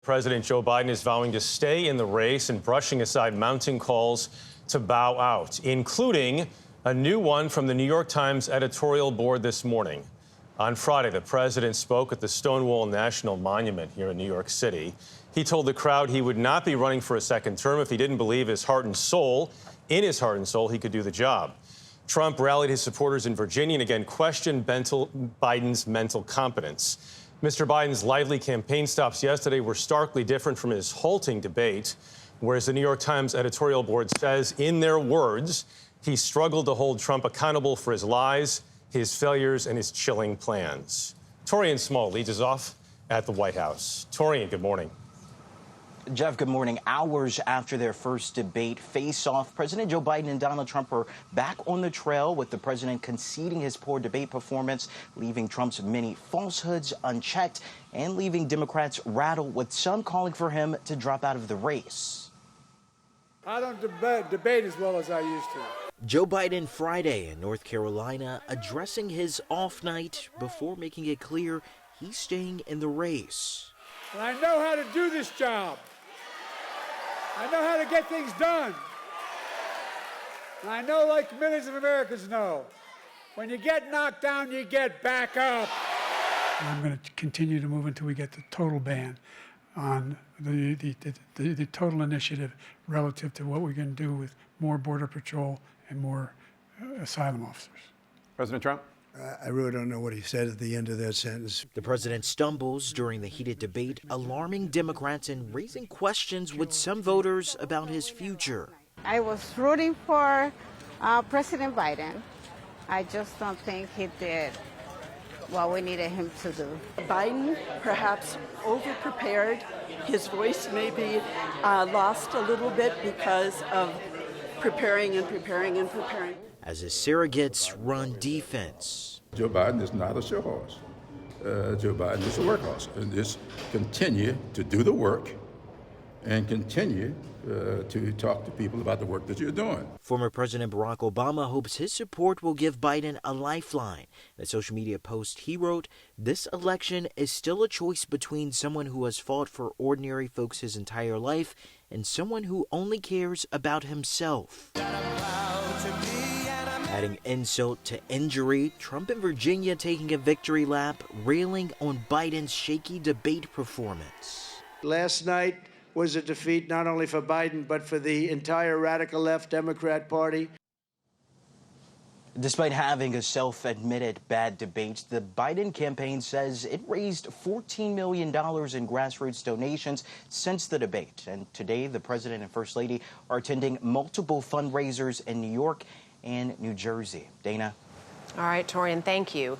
President Joe Biden is vowing to stay in the race and brushing aside mounting calls to bow out, including a new one from the New York Times editorial board this morning. On Friday, the president spoke at the Stonewall National Monument here in New York City. He told the crowd he would not be running for a second term if he didn't believe in his heart and soul, he could do the job. Trump rallied his supporters in Virginia and again questioned Biden's mental competence. Mr. Biden's lively campaign stops yesterday were starkly different from his halting debate, whereas the New York Times editorial board says, in their words, he struggled to hold Trump accountable for his lies, his failures, and his chilling plans. Torian Small leads us off at the White House. Torian, good morning. Jeff, good morning. Hours after their first debate face-off, President Joe Biden and Donald Trump are back on the trail, with the president conceding his poor debate performance, leaving Trump's many falsehoods unchecked, and leaving Democrats rattled, with some calling for him to drop out of the race. I don't debate as well as I used to. Joe Biden Friday in North Carolina addressing his off night before making it clear he's staying in the race. And I know how to do this job. I know how to get things done. And I know, like millions of Americans know, when you get knocked down, you get back up. I'm going to continue to move until we get the total ban on the total initiative relative to what we're going to do with more Border Patrol and more asylum officers. President Trump? I really don't know what he said at the end of that sentence. The president stumbles during the heated debate, alarming Democrats and raising questions with some voters about his future. I was rooting for President Biden. I just don't think he did what we needed him to do. Biden perhaps over-prepared. His voice may be lost a little bit because of preparing and preparing and preparing. As his surrogates run defense. Joe Biden is not a show horse. Joe Biden is a workhorse. And just continue to do the work and continue to talk to people about the work that you're doing. Former President Barack Obama hopes his support will give Biden a lifeline. In a social media post, he wrote, "This election is still a choice between someone who has fought for ordinary folks his entire life and someone who only cares about himself." Adding insult to injury, Trump in Virginia taking a victory lap, railing on Biden's shaky debate performance. Last night was a defeat not only for Biden, but for the entire radical left Democrat Party. Despite having a self-admitted bad debate, the Biden campaign says it raised $14 million in grassroots donations since the debate. And today, the president and first lady are attending multiple fundraisers in New York and New Jersey. Dana? All right, Torian, thank you.